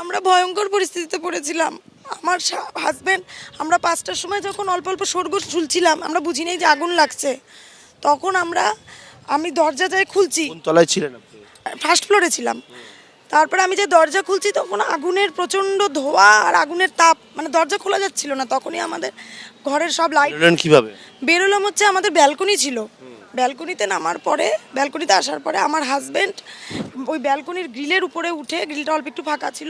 আমরা ভয়ঙ্কর পরিস্থিতিতে পড়েছিলাম। আমার হাজব্যান্ড, আমরা 5টার সময় যখন অল্প অল্প শোরগোল ঝুলছিলাম, আমরা বুঝিনি যে আগুন লাগছে। তখন আমি দরজা যাই খুলছি, কোন তলায় ছিলেন আপনি? ফার্স্ট ফ্লোরে ছিলাম। তারপরে আমি যে দরজা খুলছি তখন আগুনের প্রচণ্ড ধোঁয়া আর আগুনের তাপ, মানে দরজা খোলা যাচ্ছিল না। তখনই আমাদের ঘরের সব লাইট বেরোলেন কিভাবে? বেরোলাম হচ্ছে, আমাদের ব্যালকনি ছিল। ব্যালকনিতে নামার পরে, ব্যালকনিতে আসার পরে আমার হাজব্যান্ড ওই ব্যালকনির গ্রিলের উপরে উঠে, গ্রিলটা অল্প একটু ফাঁকা ছিল,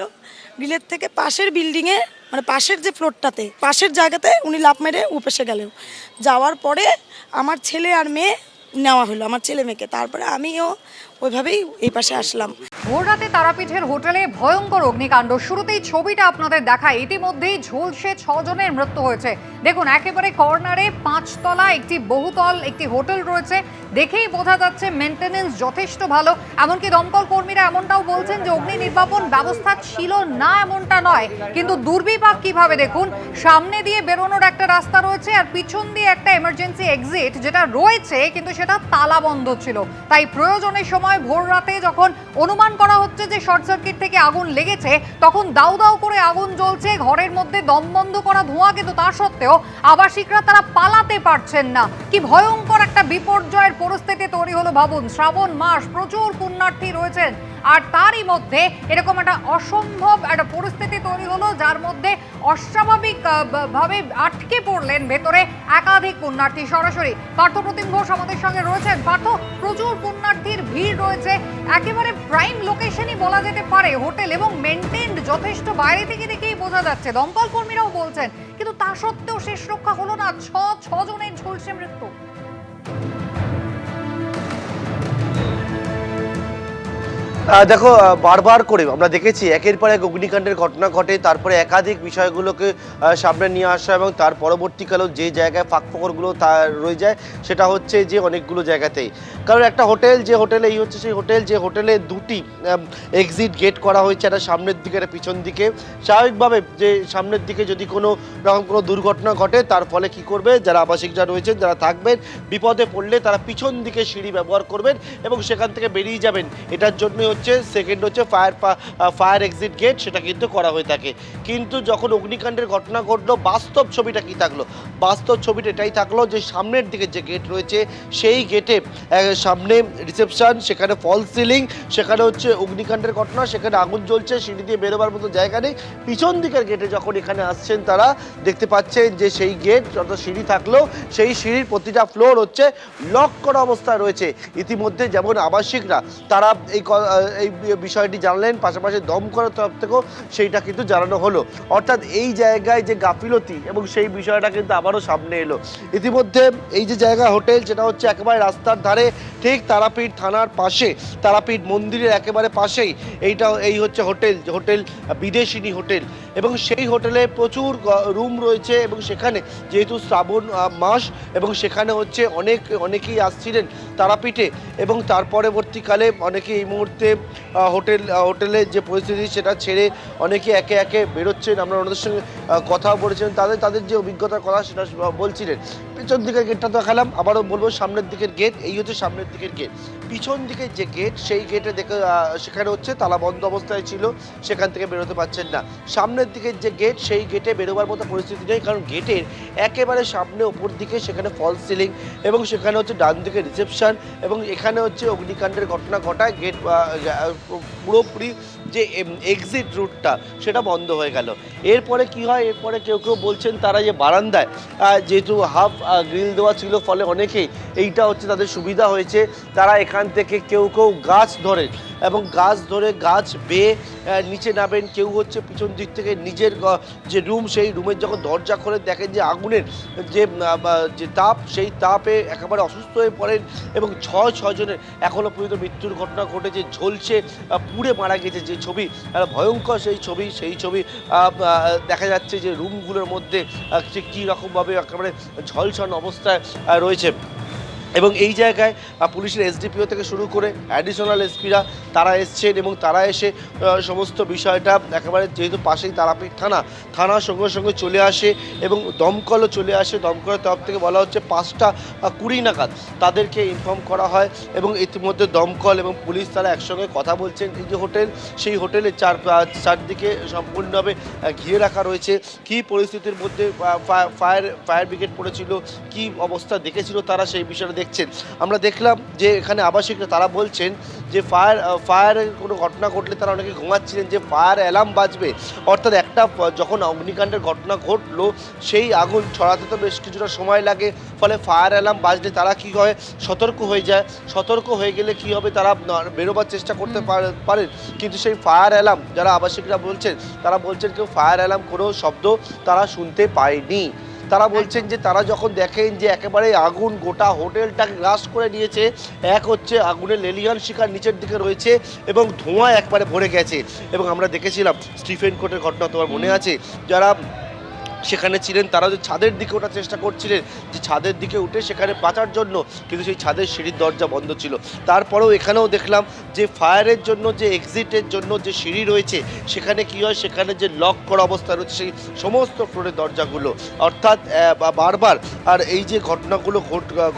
গ্রিলের থেকে পাশের বিল্ডিংয়ে, মানে পাশের যে ফ্লোরটাতে, পাশের জায়গাতে উনি লাফ মেরে উপেসে গেলেন। যাওয়ার পরে আমার ছেলে আর মেয়ে নেওয়া হলো, আমার ছেলে মেয়েকে। তারপরে আমিও ওইভাবেই এই পাশে আসলাম। ভোররাতে তারাপীঠের হোটেলে ভয়ঙ্কর অগ্নিকাণ্ড। শুরুতেই ছবিটা আপনাদের দেখায়। ইতিমধ্যেই ঝলসে 6 জনের মৃত্যু হয়েছে। দেখুন, একেবারে কর্নারে 5তলা একটি বহুতল একটি হোটেল রয়েছে। দেখেই বোঝা যাচ্ছে মেনটেনেন্স যথেষ্ট ভালো। এমনকি দমকল কর্মীরা এমনটাও বলছেন যে অগ্নি নির্বাপন ব্যবস্থা ছিল না এমনটা নয়, কিন্তু দুর্বিপাক কিভাবে দেখুন। সামনে দিয়ে বেরোনোর একটা রাস্তা রয়েছে আর পিছন দিয়ে একটা এমার্জেন্সি এক্সিট যেটা রয়েছে, কিন্তু সেটা তালা বন্ধ ছিল। তাই প্রয়োজনের সময় ভোর রাতে যখন অনুমান করা হচ্ছে যে শর্ট সার্কিট থেকে আগুন লেগেছে, তখন দাউ দাউ করে আগুন জ্বলছে, ঘরের মধ্যে দম বন্ধ করা ধোঁয়া, কিন্তু তা সত্ত্বেও আবাসিকরা তারা পালাতে পারছেন না। কি ভয়ঙ্কর একটা বিপর্যয়ের পরিস্থিতি তৈরি হলো ভাবুন। শ্রাবণ মাস, প্রচুর পুণ্যার্থী রয়েছেন, আর তারই মধ্যে এরকম একটা অসম্ভব একটা পরিস্থিতি তৈরি হলো, যার মধ্যে অস্বাভাবিক ভাবে আটকে পড়লেন ভেতরে একাধিক পুণ্যার্থী। সরাসরি পার্থপ্রতিম ঘোষ আমাদের সঙ্গে রয়েছেন। পার্থ, প্রচুর পুণ্যার্থীর ভিড় রয়েছে, একেবারে প্রাইম লোকেশনই বলা যেতে পারে হোটেল, এবং মেনটেন্ড যথেষ্ট, বাইরে থেকে দেখেই বোঝা যাচ্ছে। দমকল কর্মীরাও বলছেন, কিন্তু তা সত্ত্বেও শেষ রক্ষা হলো না। ছ জনের ঝলসে মৃত্যু। দেখো, বারবার করে আমরা দেখেছি একের পর এক অগ্নিকাণ্ডের ঘটনা ঘটে, তারপরে একাধিক বিষয়গুলোকে সামনে নিয়ে আসা, এবং তার পরবর্তীকালেও যে জায়গায় ফাঁকফোকরগুলো তা রয়ে যায় সেটা হচ্ছে যে অনেকগুলো জায়গাতেই। কারণ একটা হোটেল, যে হোটেলে এই হচ্ছে সেই হোটেল, যে হোটেলে দুটি এক্সিট গেট করা হয়েছে, একটা সামনের দিকে একটা পিছন দিকে। স্বাভাবিকভাবে যে সামনের দিকে যদি কোনো রকম কোনো দুর্ঘটনা ঘটে, তার ফলে কি করবে, যারা আবাসিকরা রয়েছেন, যারা থাকবেন, বিপদে পড়লে তারা পিছন দিকে সিঁড়ি ব্যবহার করবেন এবং সেখান থেকে বেরিয়ে যাবেন। এটার জন্য সেকেন্ড হচ্ছে ফায়ার এক্সিট গেট, সেটা কিন্তু করা হয়ে থাকে। কিন্তু যখন অগ্নিকাণ্ডের ঘটনা ঘটলো, বাস্তব ছবিটা কি থাকলো? বাস্তব ছবিটা এটাই থাকলো যে সামনের দিকে যে গেট রয়েছে, সেই গেটে সামনে রিসেপশন, সেখানে ফল সিলিং, সেখানে হচ্ছে অগ্নিকাণ্ডের ঘটনা, সেখানে আগুন জ্বলছে, সিঁড়ি দিয়ে বেরোবার মতো জায়গা নেই। পিছন দিকের গেটে যখন এখানে আসছেন, তারা দেখতে পাচ্ছেন যে সেই গেট, যত সিঁড়ি থাকলেও সেই সিঁড়ির প্রতিটা ফ্লোর হচ্ছে লক করা অবস্থায় রয়েছে। ইতিমধ্যে যেমন আবাসিকরা তারা এই বিষয়টি জানলেন, পাশাপাশি দমকলের তরফ থেকেও সেইটা কিন্তু জানানো হলো। অর্থাৎ এই জায়গায় যে গাফিলতি এবং সেই বিষয়টা কিন্তু আবারও সামনে এলো। ইতিমধ্যে এই যে জায়গা হোটেল, যেটা হচ্ছে একেবারে রাস্তার ধারে, ঠিক তারাপীঠ থানার পাশে, তারাপীঠ মন্দিরের একেবারে পাশেই এই হচ্ছে হোটেল বিদেশিনী হোটেল, এবং সেই হোটেলে প্রচুর রুম রয়েছে। এবং সেখানে যেহেতু শ্রাবণ মাস, এবং সেখানে হচ্ছে অনেকেই আসছিলেন তারাপীঠে, এবং তার পরবর্তীকালে অনেকে এই মুহূর্তে হোটেলের যে পরিস্থিতি সেটা ছেড়ে অনেকে একে একে বেরোচ্ছেন। আমরা ওনাদের সঙ্গে কথা বলেছিলেন, তাদের যে অভিজ্ঞতার কথা সেটা বলছিলেন। পিছন দিকের গেটটা তো দেখালাম, আবারও বলবো সামনের দিকের গেট, এই হচ্ছে সামনের দিকের গেট। পিছন দিকের যে গেট, সেই গেটে সেখানে হচ্ছে তালা বন্ধ অবস্থায় ছিল, সেখান থেকে বেরোতে পারছেন না। সামনের দিকের যে গেট, সেই গেটে বেরোবার মতো পরিস্থিতি নেই, কারণ গেটের একেবারে সামনে ওপর দিকে সেখানে ফল সিলিং, এবং সেখানে হচ্ছে ডান দিকে রিসেপশন, এবং এখানে হচ্ছে অগ্নিকাণ্ডের ঘটনা ঘটায় গেট পুরোপুরি যে এক্সিট রুটটা সেটা বন্ধ হয়ে গেল। এরপরে কি হয়, এরপরে কেউ বলছেন তারা যে বারান্দায় যেহেতু হাফ গ্রিল দেওয়া ছিল, ফলে অনেকেই এইটা হচ্ছে তাদের সুবিধা হয়েছে, তারা এখান থেকে কেউ গাছ ধরে, এবং গাছ বেয়ে নিচে নামেন। কেউ হচ্ছে পিছন দিক থেকে নিজের যে রুম, সেই রুমের যখন দরজা খোলে দেখেন যে আগুনের যে তাপ, সেই তাপে একেবারে অসুস্থ হয়ে পড়েন, এবং ছয় জনের এখনও পর্যন্ত মৃত্যুর ঘটনা ঘটেছে। ঝলসে পুড়ে মারা গেছে যে ছবি, ভয়ঙ্কর সেই ছবি দেখা যাচ্ছে যে রুমগুলোর মধ্যে কী রকমভাবে একেবারে ঝলসানো অবস্থায় রয়েছে। এবং এই জায়গায় পুলিশের এসডিপিও থেকে শুরু করে অ্যাডিশনাল এসপিরা তারা এসছেন এবং তারা এসে সমস্ত বিষয়টা একেবারে, যেহেতু পাশেই তারাপীঠ থানার সঙ্গে সঙ্গে চলে আসে এবং দমকলও চলে আসে। দমকলের তরফ থেকে বলা হচ্ছে 5:20 নাগাদ তাদেরকে ইনফর্ম করা হয় এবং ইতিমধ্যে দমকল এবং পুলিশ তারা একসঙ্গে কথা বলছেন। এই যে হোটেল, সেই হোটেলের চারদিকে সম্পূর্ণভাবে ঘিরে রাখা রয়েছে। কী পরিস্থিতির মধ্যে ফায়ার ব্রিগেড পড়েছিল, কী অবস্থা দেখেছিল তারা, সেই বিষয়টা দেখছেন। আমরা দেখলাম যে এখানে আবাসিকরা তারা বলছেন যে ফায়ারের কোনো ঘটনা ঘটলে তারা অনেকে ঘুমাচ্ছিলেন, যে ফায়ার অ্যালার্ম বাজবে, অর্থাৎ একটা যখন অগ্নিকাণ্ডের ঘটনা ঘটলো সেই আগুন ছড়াতে তো বেশ কিছুটা সময় লাগে, ফলে ফায়ার অ্যালার্ম বাজলে তারা কী হয়, সতর্ক হয়ে যায়। সতর্ক হয়ে গেলে কী হবে, তারা বেরোবার চেষ্টা করতে পারেন, কিন্তু সেই ফায়ার অ্যালার্ম যারা আবাসিকরা বলছেন, তারা বলছেন কেউ ফায়ার অ্যালার্ম কোনো শব্দ তারা শুনতে পায়নি। তারা বলছেন যে তারা যখন দেখেন যে একেবারে আগুন গোটা হোটেলটাকে গ্রাস করে নিয়েছে, এক হচ্ছে আগুনের লেলিহান শিখার নিচের দিকে রয়েছে এবং ধোঁয়া একবারে ভরে গেছে। এবং আমরা দেখেছিলাম স্টিফেন কোর্টের ঘটনা, তোমার মনে আছে, যারা সেখানে ছিলেন তারা যে ছাদের দিকে ওঠার চেষ্টা করছিলেন, যে ছাদের দিকে উঠে সেখানে বাঁচার জন্য, কিন্তু সেই ছাদের সিঁড়ির দরজা বন্ধ ছিল। তারপরেও এখানেও দেখলাম যে ফায়ারের জন্য যে এক্সিটের জন্য যে সিঁড়ি রয়েছে সেখানে কী হয়, সেখানে যে লক করা অবস্থা রয়েছে সেই সমস্ত ফ্লোরের দরজাগুলো, অর্থাৎ বারবার। আর এই যে ঘটনাগুলো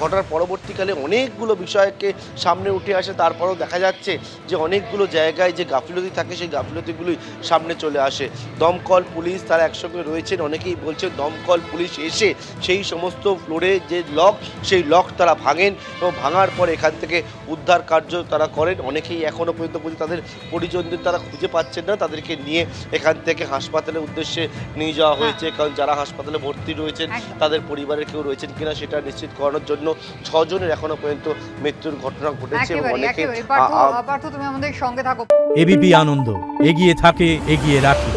ঘটার পরবর্তীকালে অনেকগুলো বিষয়কে সামনে উঠে আসে, তারপরেও দেখা যাচ্ছে যে অনেকগুলো জায়গায় যে গাফিলতি থাকে সেই গাফিলতিগুলোই সামনে চলে আসে। দমকল পুলিশ তারা একসঙ্গে রয়েছেন, অনেকেই বলছেন দমকল পুলিশ এসে সেই সমস্ত ফ্লোরে যে লক, সেই লক তারা ভাঙেন এবং ভাঙার পর এখান থেকে উদ্ধার কার্য তারা করেন। অনেকেই এখনও পর্যন্ত তাদের পরিজনদের তারা খুঁজে পাচ্ছেন না, তাদেরকে নিয়ে এখান থেকে হাসপাতালের উদ্দেশ্যে নিয়ে যাওয়া হয়েছে, কারণ যারা হাসপাতালে ভর্তি রয়েছেন তাদের পরিবারের কেউ রয়েছেন কিনা সেটা নিশ্চিত করানোর জন্য 6 জনের এখনো পর্যন্ত মৃত্যুর ঘটনা ঘটেছে এবং অনেকে। তুমি আমাদের সঙ্গে থাকো। এবিপি আনন্দ, এগিয়ে থাকে, এগিয়ে রাখে।